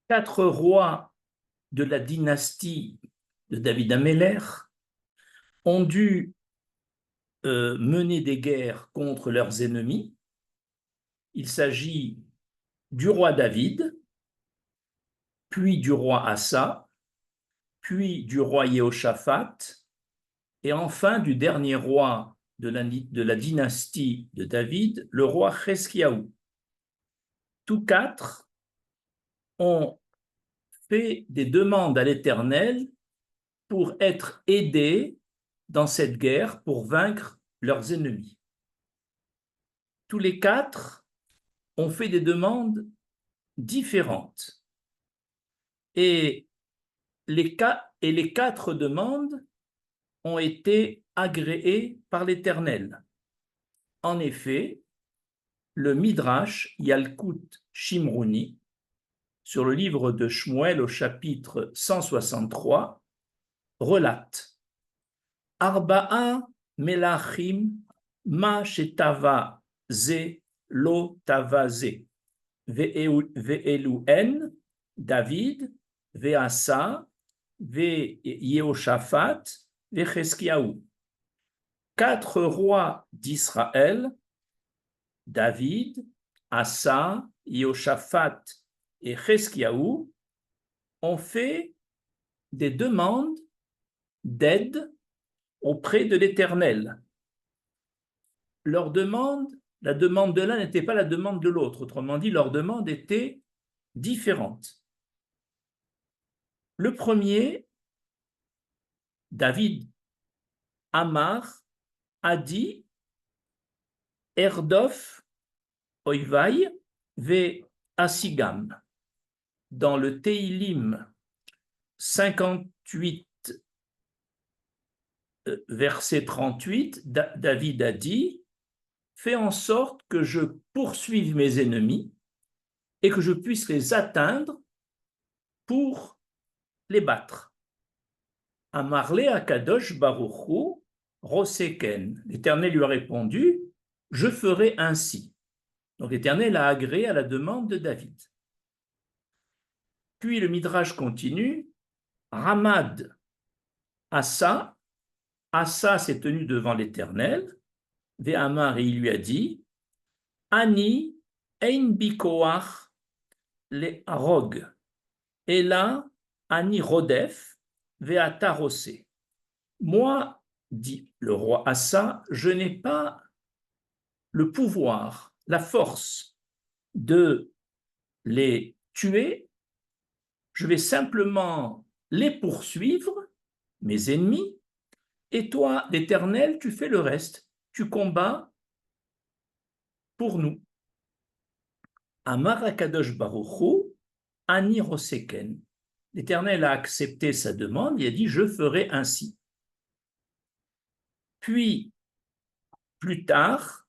4 rois de la dynastie de David Améler ont dû mener des guerres contre leurs ennemis. Il s'agit du roi David, puis du roi Assa, puis du roi Jéhoshaphat, et enfin du dernier roi de la dynastie de David, le roi Cheskiaou. Tous 4 ont fait des demandes à l'Éternel pour être aidés dans cette guerre pour vaincre leurs ennemis. Tous les 4 ont fait des demandes différentes. Et les 4 demandes ont été agréées par l'Éternel. En effet, le Midrash Yalkut Shimrouni, sur le livre de Shmuel au chapitre 163, relate Arba'a melachim ma shetava ze lo tava ze ve'eluen David ve'asa ve'Yehoshaphat ve'Cheskiaou. 4 rois d'Israël, David, Asa, Yehoshaphat et Cheskiaou, ont fait des demandes d'aide auprès de l'Éternel. Leur demande, la demande de l'un n'était pas la demande de l'autre. Autrement dit, leur demande était différente. Le premier, David Amar, a dit Erdof Oivai ve Asigam. Dans le Teilim 58, verset 38, David a dit fais en sorte que je poursuive mes ennemis et que je puisse les atteindre pour les battre. Amarle Akadosh Baruchu Roseken. L'Éternel lui a répondu je ferai ainsi. Donc l'Éternel a agréé à la demande de David. Puis le Midrash continue Ramad Asa s'est tenu devant l'Éternel, Ve'amar, et il lui a dit Ani ein bikoach le harog, et là, Ani rodef, ve'ata rosé. Moi, dit le roi Assa, je n'ai pas le pouvoir, la force de les tuer, je vais simplement les poursuivre, mes ennemis, et toi, l'Éternel, tu fais le reste, tu combats pour nous. Amar Akadosh Baruchu, Ani Roseken. L'Éternel a accepté sa demande, il a dit, je ferai ainsi. Puis, plus tard,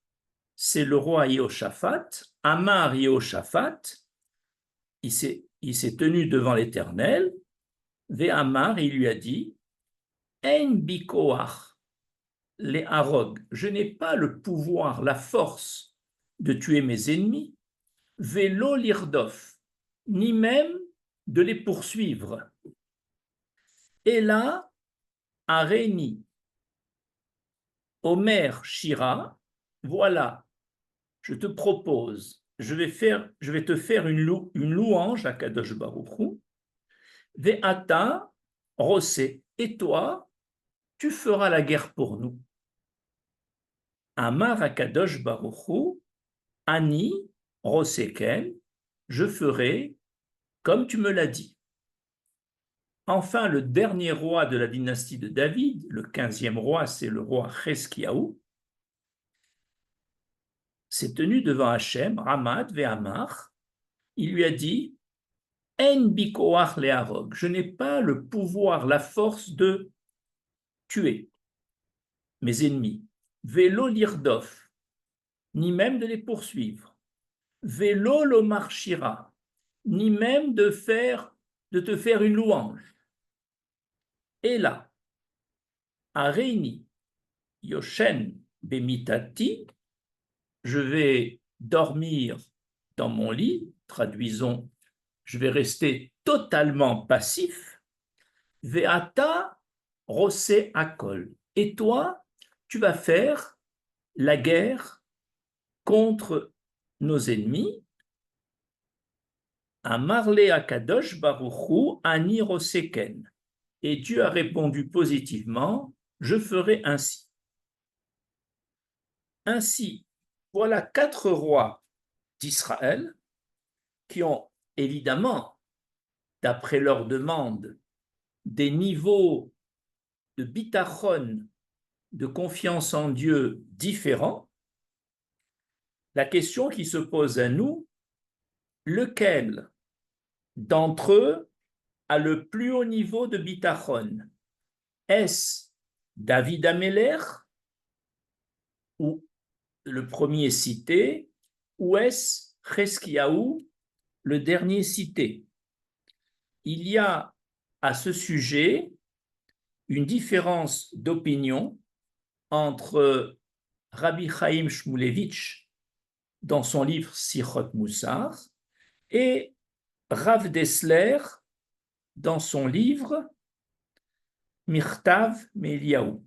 c'est le roi Jéhoshaphat, Amar Jéhoshaphat, il s'est tenu devant l'Éternel, Ve'amar, il lui a dit, En bikoach les harog, je n'ai pas le pouvoir, la force de tuer mes ennemis, Velo lirdof, ni même de les poursuivre. Et là, Areni, Omer Shira, voilà, je te propose, je vais te faire une louange à Kadosh Baruch Hu, Ve'ata Rosé, et toi, tu feras la guerre pour nous. Amar Akadosh Baruch Hu, Ani Roseken, je ferai comme tu me l'as dit. Enfin, le dernier roi de la dynastie de David, le 15e roi, c'est le roi Cheskiaou, s'est tenu devant Hachem, Ramad Ve'amar, il lui a dit En bikoach leharog, je n'ai pas le pouvoir, la force de tuer mes ennemis, Velo lirdof, ni même de les poursuivre, Velo lomar shira, ni même de te faire une louange. Et là, Areini Yoshen Bemitati, je vais dormir dans mon lit, traduisons je vais rester totalement passif. Ve'ata rosé akol. Et toi, tu vas faire la guerre contre nos ennemis. Amarle akadosh baruchu ani roseken. Et Dieu a répondu positivement, je ferai ainsi. Ainsi, voilà 4 rois d'Israël qui ont évidemment, d'après leur demande, des niveaux de bitachon, de confiance en Dieu différents. La question qui se pose à nous, lequel d'entre eux a le plus haut niveau de bitachon? Est-ce David Améler, ou le premier cité, ou est-ce Cheskiaou, le dernier cité? Il y a à ce sujet une différence d'opinion entre Rabbi Chaim Shmulevitch dans son livre Sichot Moussar et Rav Dessler dans son livre Mirtav Meliaou.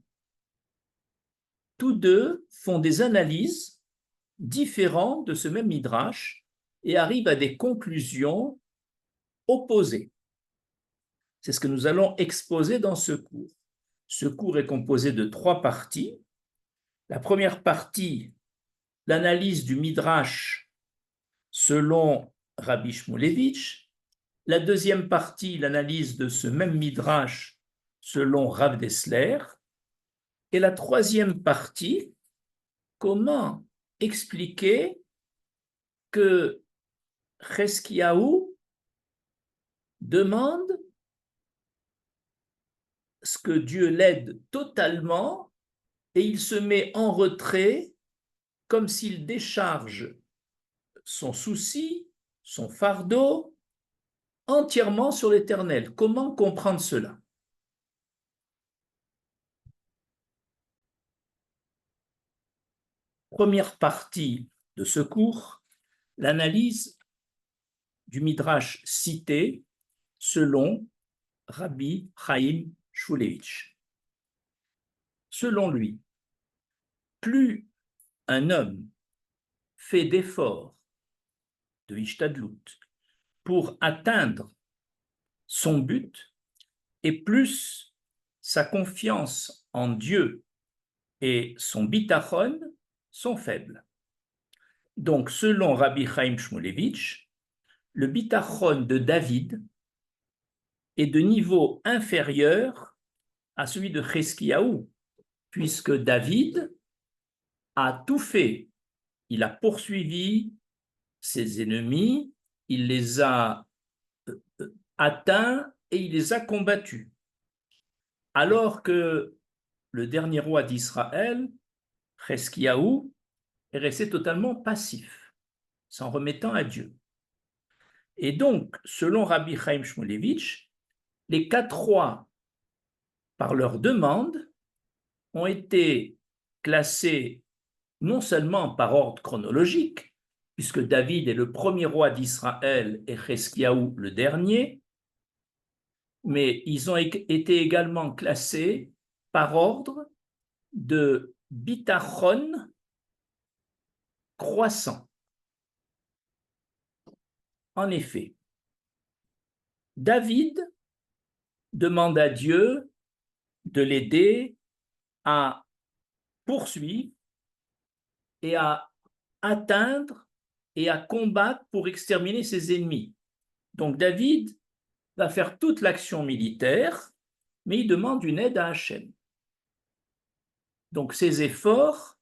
Tous deux font des analyses différentes de ce même midrash et arrivent à des conclusions opposées. C'est ce que nous allons exposer dans ce cours. Ce cours est composé de 3 parties. La première partie, l'analyse du midrash selon Rabbi Shmulevitch. La deuxième partie, l'analyse de ce même midrash selon Rav Dessler. Et la troisième partie, comment expliquer que Cheskiaou demande ce que Dieu l'aide totalement et il se met en retrait comme s'il décharge son souci, son fardeau entièrement sur l'Éternel. Comment comprendre cela? Première partie de ce cours, l'analyse du midrash cité selon Rabbi Chaim Shmulevitch. Selon lui, plus un homme fait d'efforts, de ishtadlut, pour atteindre son but, et plus sa confiance en Dieu et son bitachon sont faibles. Donc, selon Rabbi Chaim Shmulevitch, le bitachon de David est de niveau inférieur à celui de Cheskiaou, puisque David a tout fait. Il a poursuivi ses ennemis, il les a atteints et il les a combattus. Alors que le dernier roi d'Israël, Cheskiaou, est resté totalement passif, s'en remettant à Dieu. Et donc, selon Rabbi Chaim Shmulevitch, les 4 rois, par leur demande, ont été classés non seulement par ordre chronologique, puisque David est le premier roi d'Israël et Cheskiaou le dernier, mais ils ont été également classés par ordre de bitachon croissant. En effet, David demande à Dieu de l'aider à poursuivre et à atteindre et à combattre pour exterminer ses ennemis. Donc David va faire toute l'action militaire, mais il demande une aide à Hachem. Donc ses efforts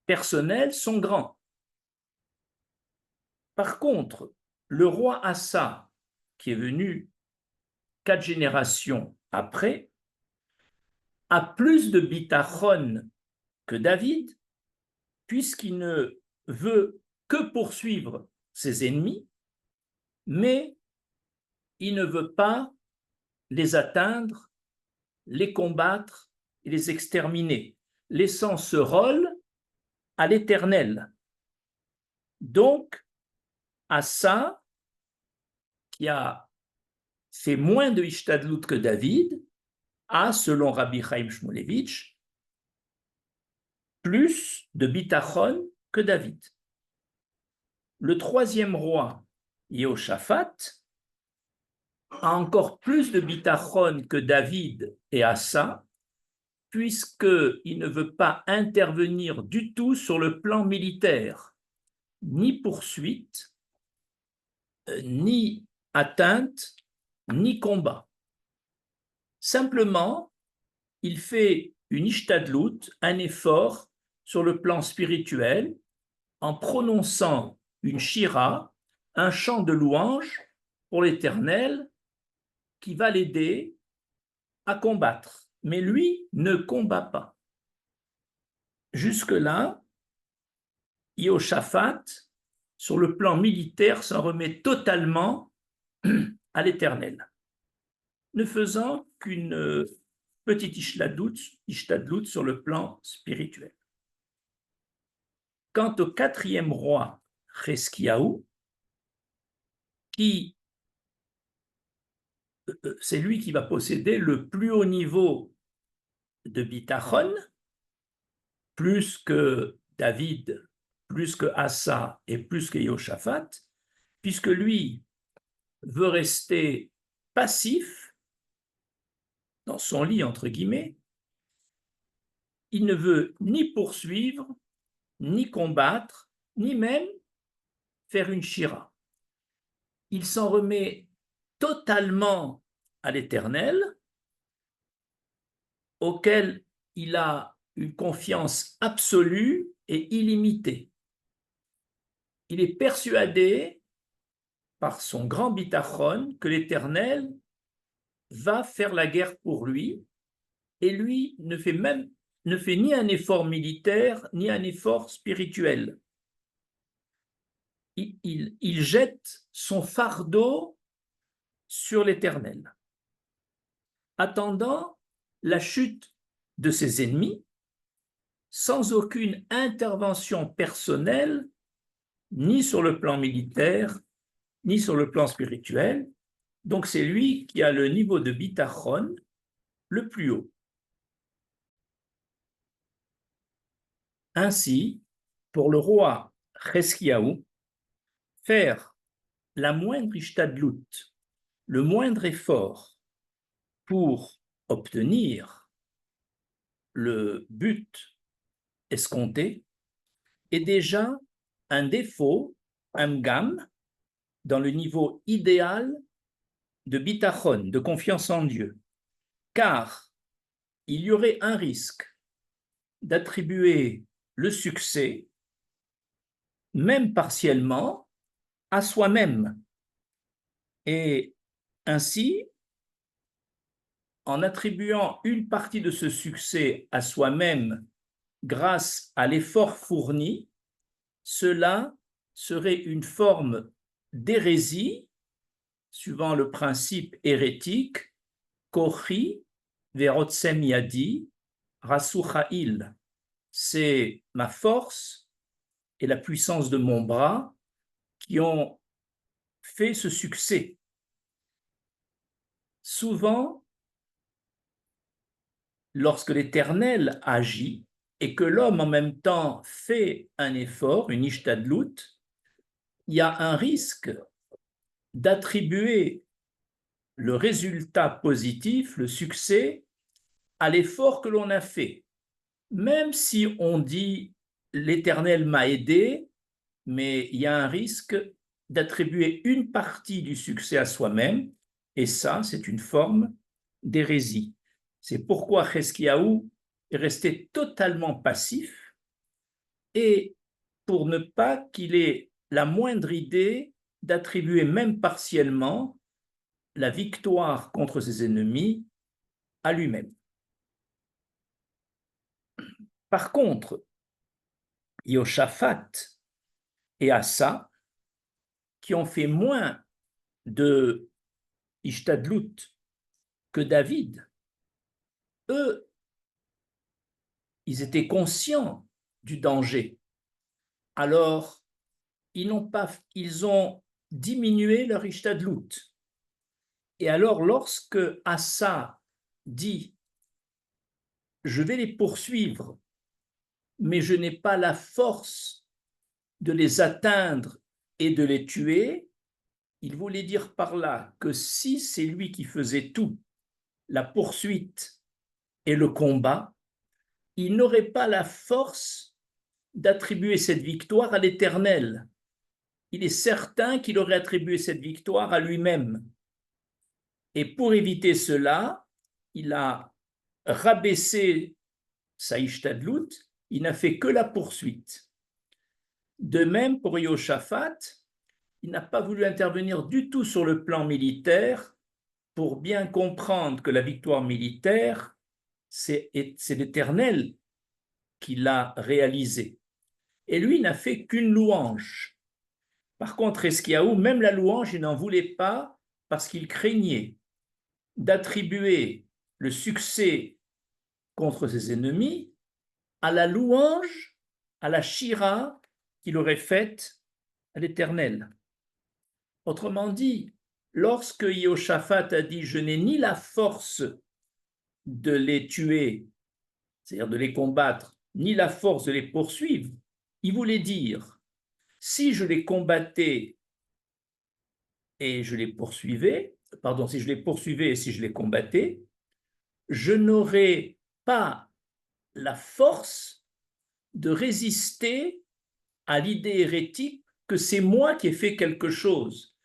personnels sont grands. Par contre, le roi Assa, qui est venu 4 générations après, a plus de bitachon que David, puisqu'il ne veut que poursuivre ses ennemis, mais il ne veut pas les atteindre, les combattre et les exterminer, laissant ce rôle à l'Éternel. Donc, Assa qui a fait moins de Ishtadlut que David a, selon Rabbi Chaim Shmulevitch, plus de bitachon que David. Le troisième roi, Yehoshaphat, a encore plus de bitachon que David et Asa, puisqu'il ne veut pas intervenir du tout sur le plan militaire, ni poursuite, ni atteinte, ni combat. Simplement, il fait une ishtadlut, un effort sur le plan spirituel, en prononçant une shira, un chant de louange pour l'Éternel qui va l'aider à combattre. Mais lui ne combat pas. Jusque-là, Yehoshaphat, sur le plan militaire, s'en remet totalement à l'Éternel, ne faisant qu'une petite ishtadlut sur le plan spirituel. Quant au quatrième roi, Cheskiaou, c'est lui qui va posséder le plus haut niveau de bitachon, plus que David, plus que Asa et plus que Yehoshaphat, puisque lui veut rester passif dans son lit, entre guillemets. Il ne veut ni poursuivre, ni combattre, ni même faire une shira. Il s'en remet totalement à l'Éternel, auquel il a une confiance absolue et illimitée. Il est persuadé par son grand bitachon que l'Éternel va faire la guerre pour lui, et lui ne fait ni un effort militaire ni un effort spirituel. Il jette son fardeau sur l'Éternel, attendant la chute de ses ennemis, sans aucune intervention personnelle, ni sur le plan militaire, ni sur le plan spirituel. Donc c'est lui qui a le niveau de bitachon le plus haut. Ainsi, pour le roi Cheskiaou, faire la moindre ishtadlut, le moindre effort pour obtenir le but escompté est déjà un défaut, un gam, dans le niveau idéal de bitachon, de confiance en Dieu. Car il y aurait un risque d'attribuer le succès, même partiellement, à soi-même. Et ainsi, en attribuant une partie de ce succès à soi-même grâce à l'effort fourni, cela serait une forme d'hérésie, suivant le principe hérétique, Kochi verotsem yadi rasuchail. C'est ma force et la puissance de mon bras qui ont fait ce succès. Souvent, lorsque l'Éternel agit et que l'homme en même temps fait un effort, une ishtadlut, il y a un risque d'attribuer le résultat positif, le succès, à l'effort que l'on a fait. Même si on dit l'Éternel m'a aidé, mais il y a un risque d'attribuer une partie du succès à soi-même, et ça, c'est une forme d'hérésie. C'est pourquoi Cheskiaou est resté totalement passif, et pour ne pas qu'il ait la moindre idée d'attribuer même partiellement la victoire contre ses ennemis à lui-même. Par contre, Yehoshaphat et Asa, qui ont fait moins de ishtadlut que David, eux, ils étaient conscients du danger. Alors, ils ont diminuer leur ishtadlut. Et alors, lorsque Asa dit « je vais les poursuivre, mais je n'ai pas la force de les atteindre et de les tuer », il voulait dire par là que si c'est lui qui faisait tout, la poursuite et le combat, il n'aurait pas la force d'attribuer cette victoire à l'Éternel. Il est certain qu'il aurait attribué cette victoire à lui-même. Et pour éviter cela, il a rabaissé sa ishtadlut, il n'a fait que la poursuite. De même, pour Yehoshaphat, il n'a pas voulu intervenir du tout sur le plan militaire pour bien comprendre que la victoire militaire, c'est l'Éternel qui l'a réalisée. Et lui, il n'a fait qu'une louange. Par contre, Eskiaou, même la louange, il n'en voulait pas parce qu'il craignait d'attribuer le succès contre ses ennemis à la louange, à la shira qu'il aurait faite à l'Éternel. Autrement dit, lorsque Yehoshaphat a dit « je n'ai ni la force de les tuer », c'est-à-dire de les combattre, ni la force de les poursuivre, il voulait dire « si je les combattais et je les poursuivais, pardon, si je les poursuivais et si je les combattais, je n'aurais pas la force de résister à l'idée hérétique que c'est moi qui ai fait quelque chose.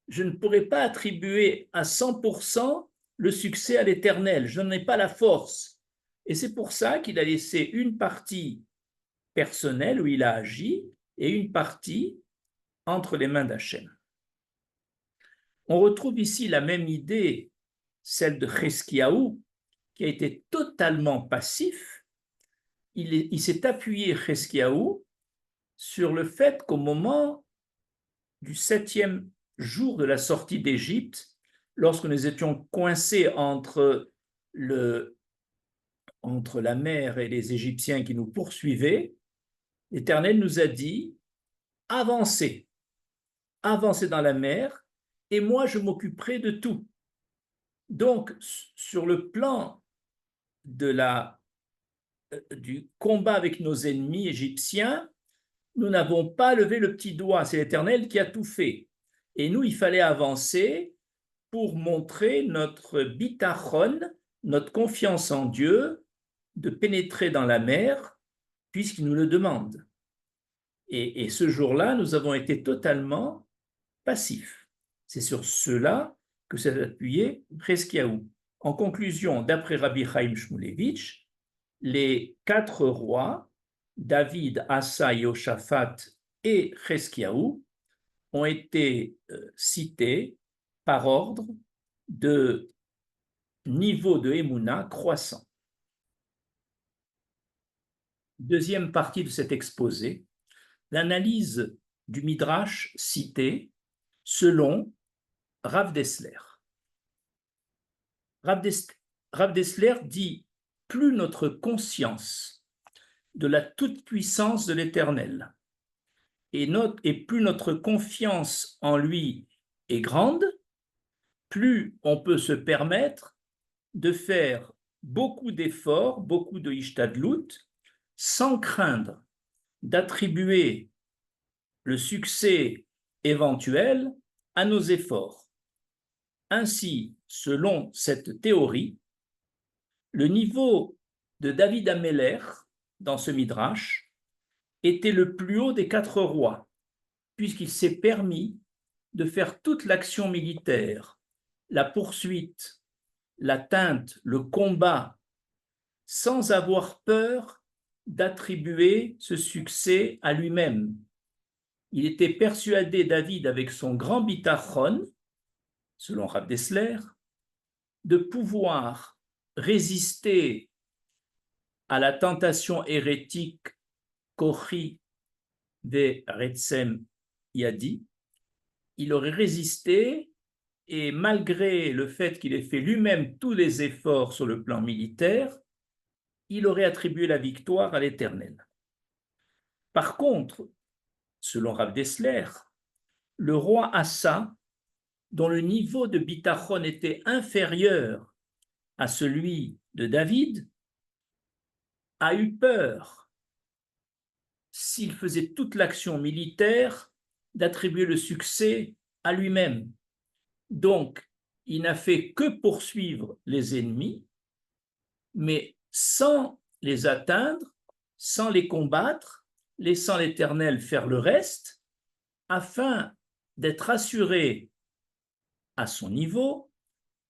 Je ne pourrais pas attribuer à 100% le succès à l'Éternel. Je n'en ai pas la force. Et c'est pour ça qu'il a laissé une partie personnelle où il a agi et une partie entre les mains d'Hachem. On retrouve ici la même idée, celle de Cheskiaou, qui a été totalement passif. Il s'est appuyé, Cheskiaou, sur le fait qu'au moment du 7e jour de la sortie d'Égypte, lorsque nous étions coincés entre la mer et les Égyptiens qui nous poursuivaient, l'Éternel nous a dit « avancez, avancez dans la mer, et moi je m'occuperai de tout ». Donc, sur le plan du combat avec nos ennemis égyptiens, nous n'avons pas levé le petit doigt, c'est l'Éternel qui a tout fait. Et nous, il fallait avancer pour montrer notre bitachon, notre confiance en Dieu, de pénétrer dans la mer, puisqu'il nous le demande. Et ce jour-là, nous avons été totalement passifs. C'est sur cela que s'est appuyé Cheskiaou. En conclusion, d'après Rabbi Chaim Shmulevitch, les 4 rois, David, Asa, Yehoshaphat et Cheskiaou, ont été cités par ordre de niveau de Emouna croissant. Deuxième partie de cet exposé, l'analyse du Midrash cité selon Rav Dessler. Rav Dessler dit « Plus notre conscience de la toute-puissance de l'Éternel et plus notre confiance en lui est grande, plus on peut se permettre de faire beaucoup d'efforts, beaucoup de ishtadlut, sans craindre d'attribuer le succès éventuel à nos efforts. Ainsi, selon cette théorie, le niveau de David Améler dans ce Midrash était le plus haut des 4 rois, puisqu'il s'est permis de faire toute l'action militaire, la poursuite, l'atteinte, le combat, sans avoir peur d'attribuer ce succès à lui-même. Il était persuadé, David, avec son grand bitachon, selon Rav Dessler, de pouvoir résister à la tentation hérétique Kochi de Retsem Yadi. Il aurait résisté et malgré le fait qu'il ait fait lui-même tous les efforts sur le plan militaire, il aurait attribué la victoire à l'Éternel. Par contre, selon Rav Dessler, le roi Assa, dont le niveau de bitachon était inférieur à celui de David, a eu peur, s'il faisait toute l'action militaire, d'attribuer le succès à lui-même. Donc, il n'a fait que poursuivre les ennemis, mais sans les atteindre, sans les combattre, laissant l'Éternel faire le reste, afin d'être assuré à son niveau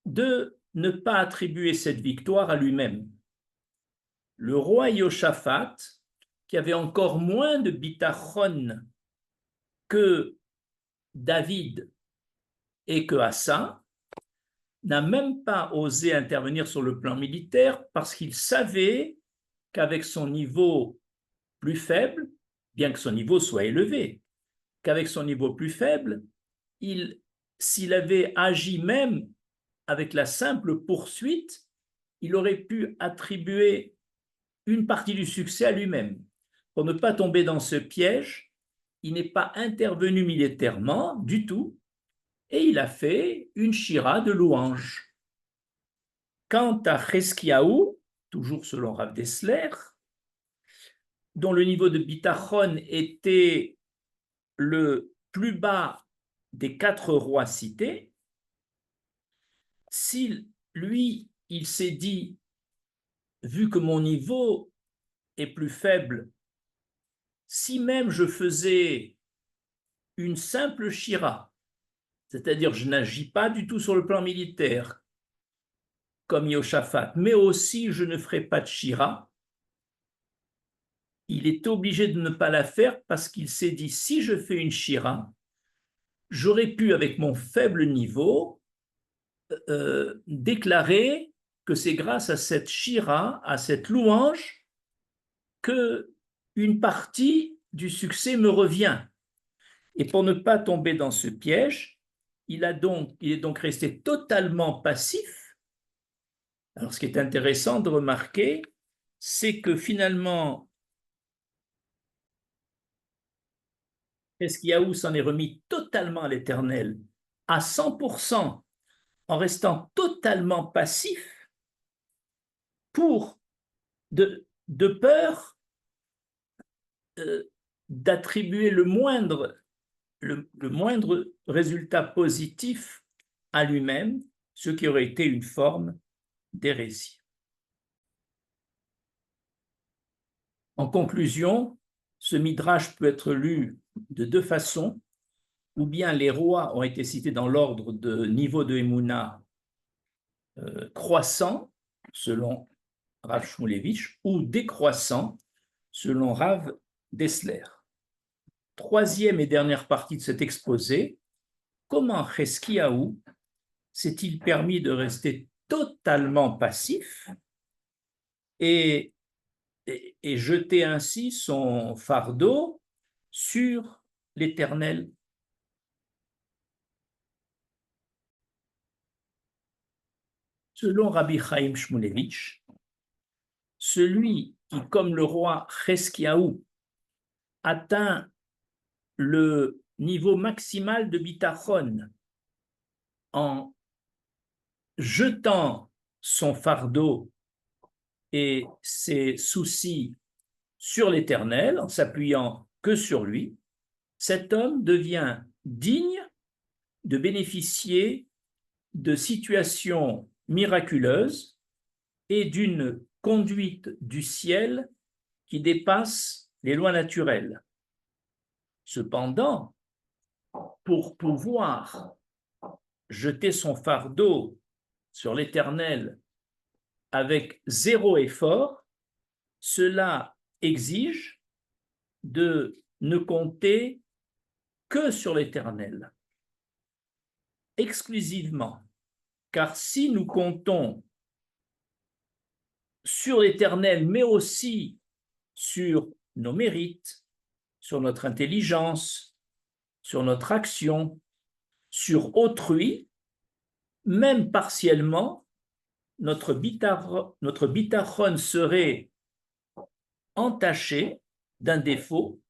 de ne pas attribuer cette victoire à lui-même. Le roi Yoshaphat, qui avait encore moins de bitachon que David et que Assa, n'a même pas osé intervenir sur le plan militaire parce qu'il savait qu'avec son niveau plus faible, bien que son niveau soit élevé, qu'avec son niveau plus faible, s'il avait agi même avec la simple poursuite, il aurait pu attribuer une partie du succès à lui-même. Pour ne pas tomber dans ce piège, il n'est pas intervenu militairement du tout, et il a fait une shira de louange. Quant à Cheskiaou, toujours selon Rav Dessler, dont le niveau de bitachon était le plus bas des 4 rois cités, si lui, il s'est dit, vu que mon niveau est plus faible, si même je faisais une simple shira, c'est-à-dire je n'agis pas du tout sur le plan militaire, comme Yoshaphat, mais aussi je ne ferai pas de shira, il est obligé de ne pas la faire parce qu'il s'est dit, si je fais une shira, j'aurais pu, avec mon faible niveau, déclarer que c'est grâce à cette shira, à cette louange, que une partie du succès me revient. Et pour ne pas tomber dans ce piège, il est donc resté totalement passif. Alors, ce qui est intéressant de remarquer, c'est que finalement, Eskiaou s'en est remis totalement à l'Éternel, à 100%, en restant totalement passif, de peur d'attribuer le moindre résultat positif à lui-même, ce qui aurait été une forme d'hérésie. En conclusion, ce midrash peut être lu de 2 façons, ou bien les rois ont été cités dans l'ordre de niveau de Emouna croissant, selon Rav Shmulevitch, ou décroissant, selon Rav Dessler. Troisième et dernière partie de cet exposé, comment Cheskiaou s'est-il permis de rester totalement passif et jeter ainsi son fardeau sur l'Éternel? Selon Rabbi Chaim Shmulevitch, celui qui, comme le roi Cheskiaou, atteint le niveau maximal de bitachon en jetant son fardeau et ses soucis sur l'Éternel, en s'appuyant que sur lui, cet homme devient digne de bénéficier de situations miraculeuses et d'une conduite du ciel qui dépasse les lois naturelles. Cependant, pour pouvoir jeter son fardeau sur l'Éternel avec 0 effort, cela exige de ne compter que sur l'Éternel, exclusivement. Car si nous comptons sur l'Éternel, mais aussi sur nos mérites, sur notre intelligence, sur notre action, sur autrui, même partiellement, notre bitachon serait entaché d'un défaut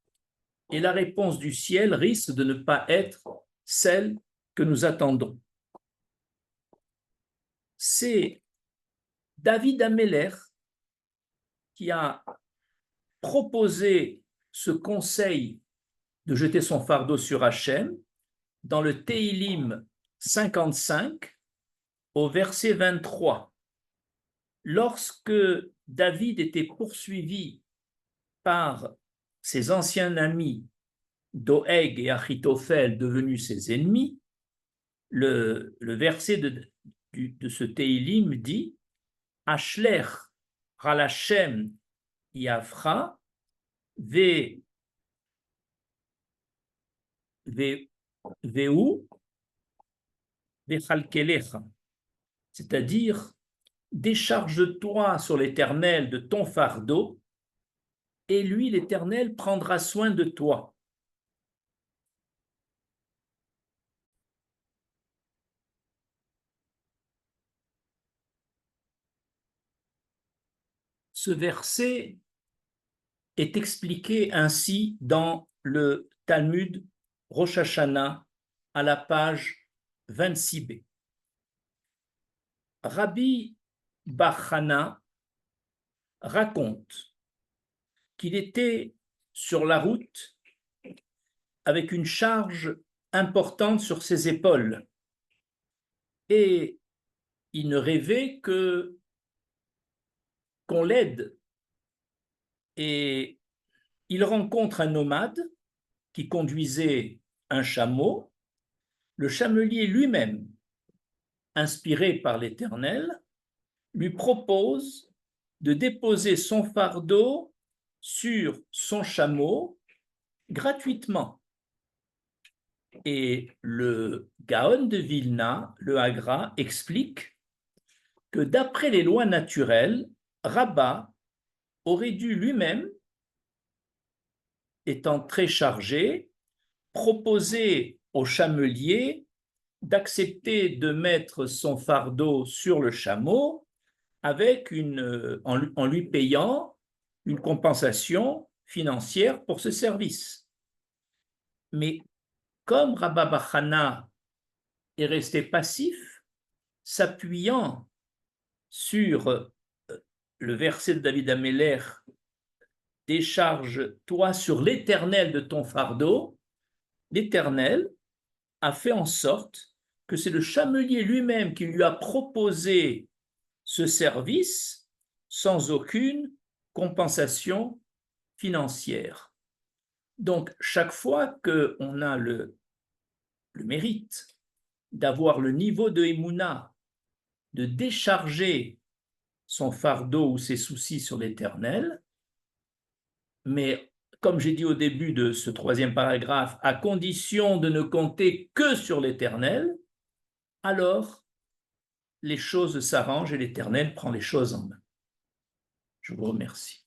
et la réponse du ciel risque de ne pas être celle que nous attendons. C'est David Ameller qui a proposé ce conseil de jeter son fardeau sur Hachem dans le Teilim 55 au verset 23. Lorsque David était poursuivi par ses anciens amis Doeg et Achitophel devenus ses ennemis, le verset de ce Teilim dit Ashler Halachem Yafra Ve Veu Vechalkelecha, c'est-à-dire décharge-toi sur l'Éternel de ton fardeau, et lui, l'Éternel, prendra soin de toi. Ce verset est expliqué ainsi dans le Talmud Rosh Hashanah à la page 26b. Rabbi Bar Chana raconte qu'il était sur la route avec une charge importante sur ses épaules et il ne rêvait qu'on l'aide. Et il rencontre un nomade qui conduisait un chameau. Le chamelier lui-même, inspiré par l'Éternel, lui propose de déposer son fardeau sur son chameau gratuitement. Et le Gaon de Vilna, le Hagra, explique que d'après les lois naturelles, Rabba aurait dû lui-même, étant très chargé, proposer au chamelier d'accepter de mettre son fardeau sur le chameau avec en lui payant une compensation financière pour ce service. Mais comme Rabba Bar Chana est resté passif, s'appuyant sur le verset de David Ameller, décharge-toi sur l'Éternel de ton fardeau, l'Éternel a fait en sorte que c'est le chamelier lui-même qui lui a proposé ce service sans aucune compensation financière. Donc, chaque fois qu'on a le mérite d'avoir le niveau de Emouna, de décharger son fardeau ou ses soucis sur l'Éternel, mais comme j'ai dit au début de ce troisième paragraphe, à condition de ne compter que sur l'Éternel, alors les choses s'arrangent et l'Éternel prend les choses en main. Je vous remercie.